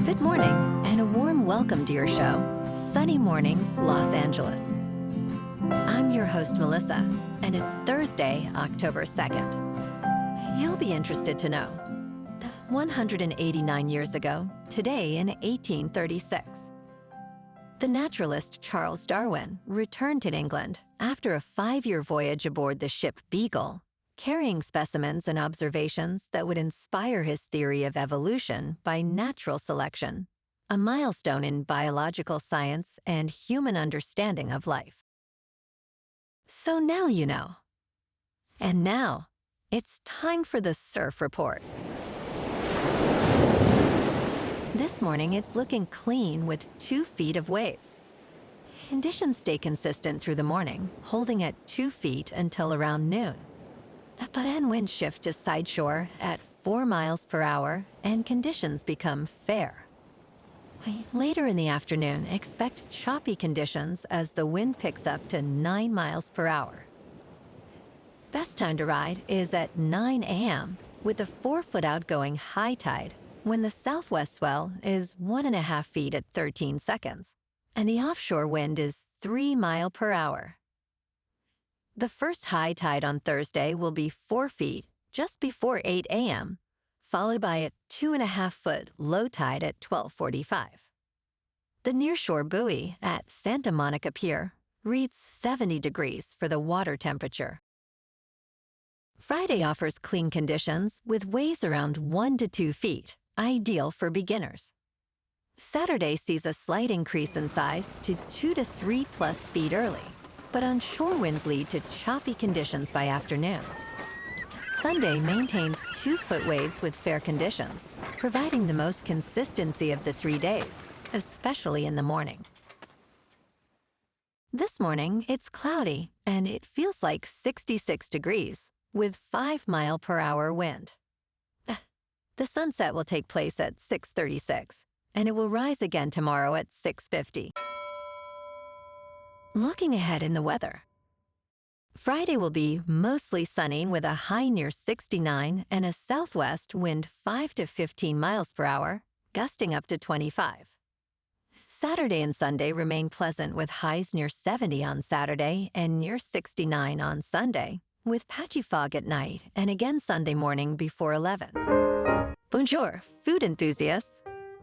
Good morning, and a warm welcome to your show, Sunny Mornings, Los Angeles. I'm your host, Melissa, and it's Thursday, October 2nd. You'll be interested to know, 189 years ago, today in 1836, the naturalist Charles Darwin returned to England after a 5-year voyage aboard the ship Beagle, carrying specimens and observations that would inspire his theory of evolution by natural selection, a milestone in biological science and human understanding of life. So now you know. And now, it's time for the Surf Report. This morning, it's looking clean with 2 feet of waves. Conditions stay consistent through the morning, holding at 2 feet until around noon. But then winds shift to sideshore at 4 miles per hour and conditions become fair. Later in the afternoon, expect choppy conditions as the wind picks up to 9 miles per hour. Best time to ride is at 9 a.m. with a 4-foot outgoing high tide when the southwest swell is 1.5 feet at 13 seconds and the offshore wind is 3 miles per hour. The first high tide on Thursday will be 4 feet just before 8 a.m., followed by a 2.5-foot low tide at 12:45. The nearshore buoy at Santa Monica Pier reads 70 degrees for the water temperature. Friday offers clean conditions with waves around 1 to 2 feet, ideal for beginners. Saturday sees a slight increase in size to 2 to 3 plus feet early, but onshore winds lead to choppy conditions by afternoon. Sunday maintains 2-foot waves with fair conditions, providing the most consistency of the 3 days, especially in the morning. This morning, it's cloudy, and it feels like 66 degrees, with 5 mile per hour wind. The sunset will take place at 6:36, and it will rise again tomorrow at 6:50. Looking ahead in the weather. Friday will be mostly sunny with a high near 69 and a southwest wind 5 to 15 miles per hour, gusting up to 25. Saturday and Sunday remain pleasant with highs near 70 on Saturday and near 69 on Sunday, with patchy fog at night and again Sunday morning before 11. Bonjour, food enthusiasts.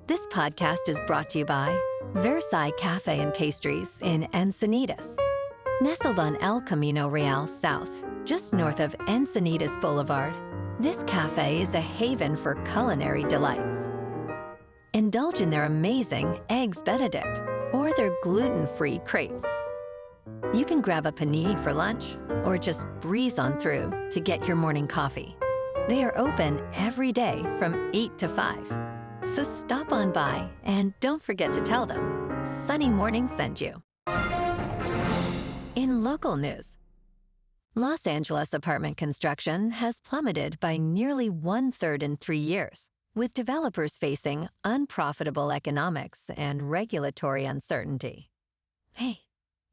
This podcast is brought to you by Versailles Cafe and Pastries in Encinitas. Nestled on El Camino Real South, just north of Encinitas Boulevard, this cafe is a haven for culinary delights. Indulge in their amazing Eggs Benedict or their gluten-free crepes. You can grab a panini for lunch or just breeze on through to get your morning coffee. They are open every day from 8 to 5. So stop on by and don't forget to tell them Sunny Morning sent you. In local news, Los Angeles apartment construction has plummeted by nearly 1/3 in 3 years, with developers facing unprofitable economics and regulatory uncertainty.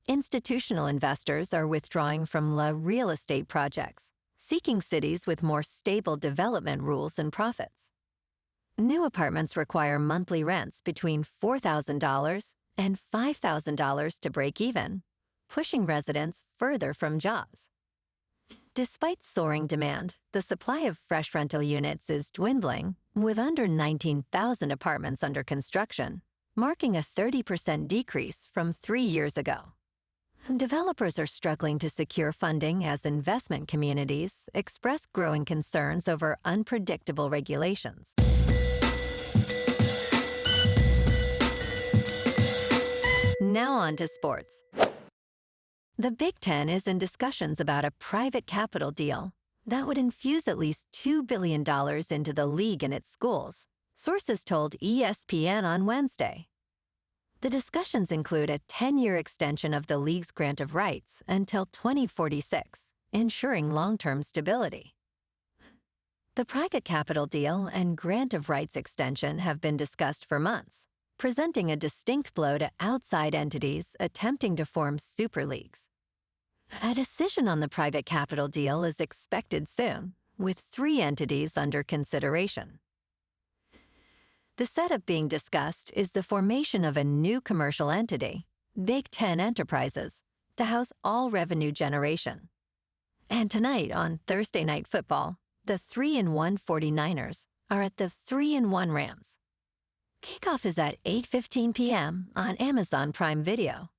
Institutional investors are withdrawing from real estate projects, seeking cities with more stable development rules and profits. New apartments require monthly rents between $4,000 and $5,000 to break even, pushing residents further from jobs. Despite soaring demand, the supply of fresh rental units is dwindling, with under 19,000 apartments under construction, marking a 30% decrease from 3 years ago. Developers are struggling to secure funding as investment communities express growing concerns over unpredictable regulations. Now on to sports. The Big Ten is in discussions about a private capital deal that would infuse at least $2 billion into the league and its schools, sources told ESPN on Wednesday. The discussions include a 10-year extension of the league's grant of rights until 2046, ensuring long-term stability. The private capital deal and grant of rights extension have been discussed for months, presenting a distinct blow to outside entities attempting to form super leagues. A decision on the private capital deal is expected soon, with 3 entities under consideration. The setup being discussed is the formation of a new commercial entity, Big Ten Enterprises, to house all revenue generation. And tonight on Thursday Night Football, the 3-1 49ers are at the 3-1 Rams. Kickoff is at 8:15 p.m. on Amazon Prime Video.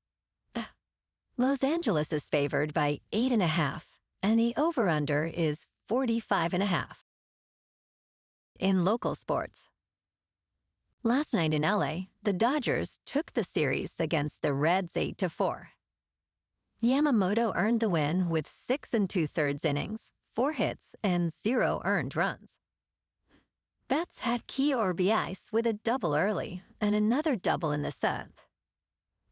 Los Angeles is favored by 8.5, and the over-under is 45.5. In local sports, last night in LA, the Dodgers took the series against the Reds 8-4. Yamamoto earned the win with 6 2/3 innings, 4 hits, and 0 earned runs. Betts had key RBIs with a double early and another double in the seventh.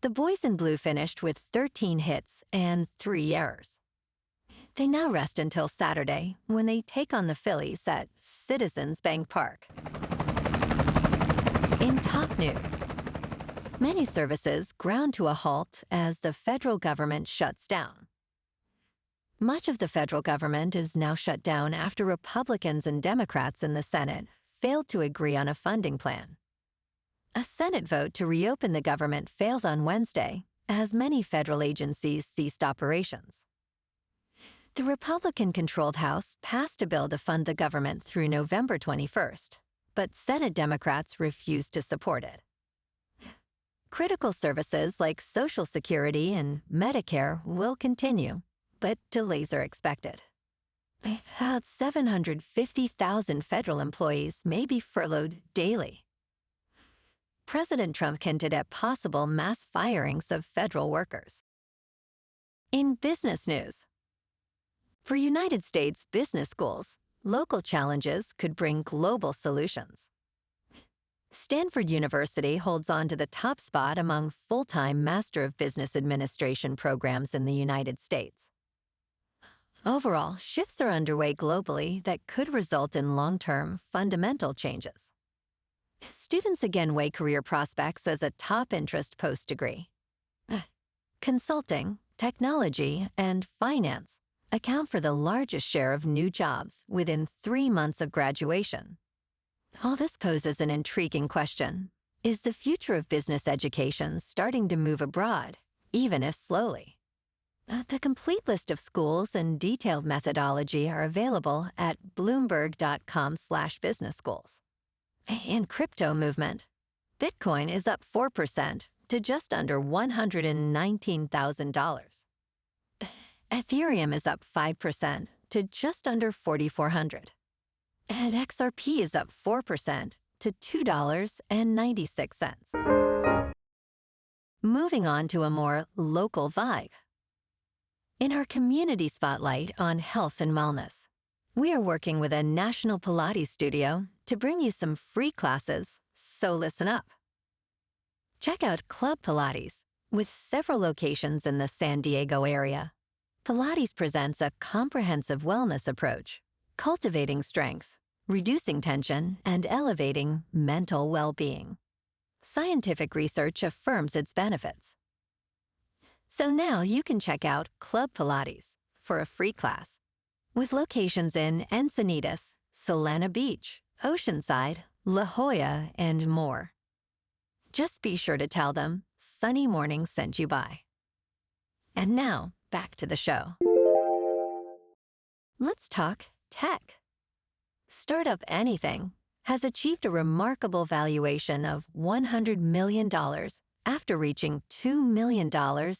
The boys in blue finished with 13 hits and 3 errors. They now rest until Saturday when they take on the Phillies at Citizens Bank Park. In top news, many services ground to a halt as the federal government shuts down. Much of the federal government is now shut down after Republicans and Democrats in the Senate failed to agree on a funding plan. A Senate vote to reopen the government failed on Wednesday, as many federal agencies ceased operations. The Republican-controlled House passed a bill to fund the government through November 21st, but Senate Democrats refused to support it. Critical services like Social Security and Medicare will continue, but delays are expected. About 750,000 federal employees may be furloughed daily. President Trump hinted at possible mass firings of federal workers. In business news, for United States business schools, local challenges could bring global solutions. Stanford University holds on to the top spot among full-time Master of Business Administration programs in the United States. Overall, shifts are underway globally that could result in long-term, fundamental changes. Students again weigh career prospects as a top interest post-degree. Consulting, technology, and finance account for the largest share of new jobs within 3 months of graduation. All this poses an intriguing question. Is the future of business education starting to move abroad, even if slowly? The complete list of schools and detailed methodology are available at bloomberg.com/businessschools. In crypto movement, Bitcoin is up 4% to just under $119,000. Ethereum is up 5% to just under $4,400. And XRP is up 4% to $2.96. Moving on to a more local vibe. In our community spotlight on health and wellness, we are working with a national Pilates studio to bring you some free classes, so listen up. Check out Club Pilates, with several locations in the San Diego area. Pilates presents a comprehensive wellness approach, cultivating strength, reducing tension, and elevating mental well-being. Scientific research affirms its benefits. So now you can check out Club Pilates for a free class, with locations in Encinitas, Solana Beach, Oceanside, La Jolla, and more. Just be sure to tell them Sunny Morning sent you by. And now, back to the show. Let's talk tech. Startup Anything has achieved a remarkable valuation of $100 million after reaching $2 million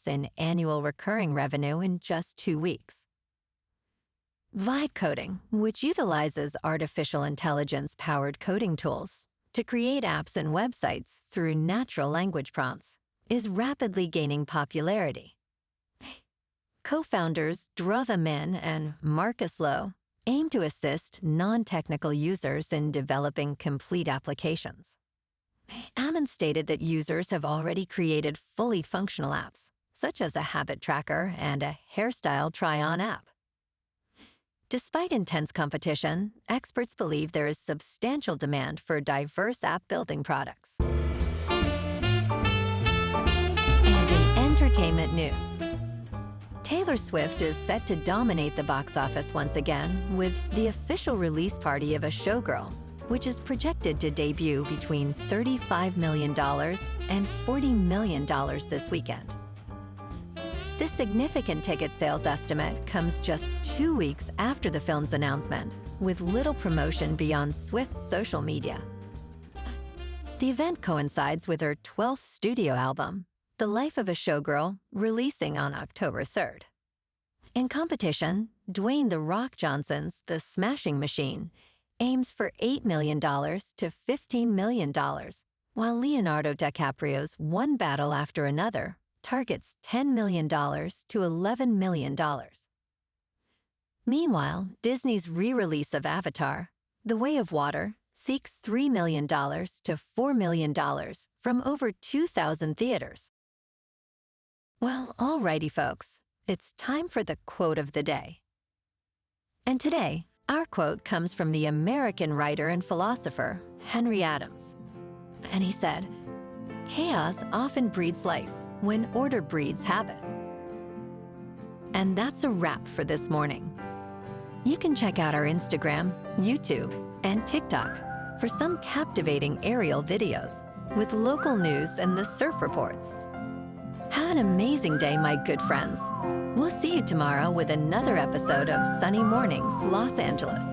in annual recurring revenue in just 2 weeks. Vibe Coding, which utilizes artificial intelligence-powered coding tools to create apps and websites through natural language prompts, is rapidly gaining popularity. Co-founders Dhruva Min and Marcus Lowe aim to assist non-technical users in developing complete applications. Ammon stated that users have already created fully functional apps, such as a habit tracker and a hairstyle try-on app. Despite intense competition, experts believe there is substantial demand for diverse app-building products. And in entertainment news, Taylor Swift is set to dominate the box office once again with the official release party of a Showgirl, which is projected to debut between $35 million and $40 million this weekend. This significant ticket sales estimate comes just 2 weeks after the film's announcement, with little promotion beyond Swift's social media. The event coincides with her 12th studio album, The Life of a Showgirl, releasing on October 3rd. In competition, Dwayne "The Rock" Johnson's The Smashing Machine aims for $8 million to $15 million, while Leonardo DiCaprio's One Battle After Another targets $10 million to $11 million. Meanwhile, Disney's re-release of Avatar, The Way of Water, seeks $3 million to $4 million from over 2,000 theaters. Well, alrighty, folks. It's time for the quote of the day. And today, our quote comes from the American writer and philosopher, Henry Adams. And he said, "Chaos often breeds life when order breeds habit." And that's a wrap for this morning. You can check out our Instagram, YouTube, and TikTok for some captivating aerial videos with local news and the surf reports. Have an amazing day, my good friends. We'll see you tomorrow with another episode of Sunny Mornings, Los Angeles.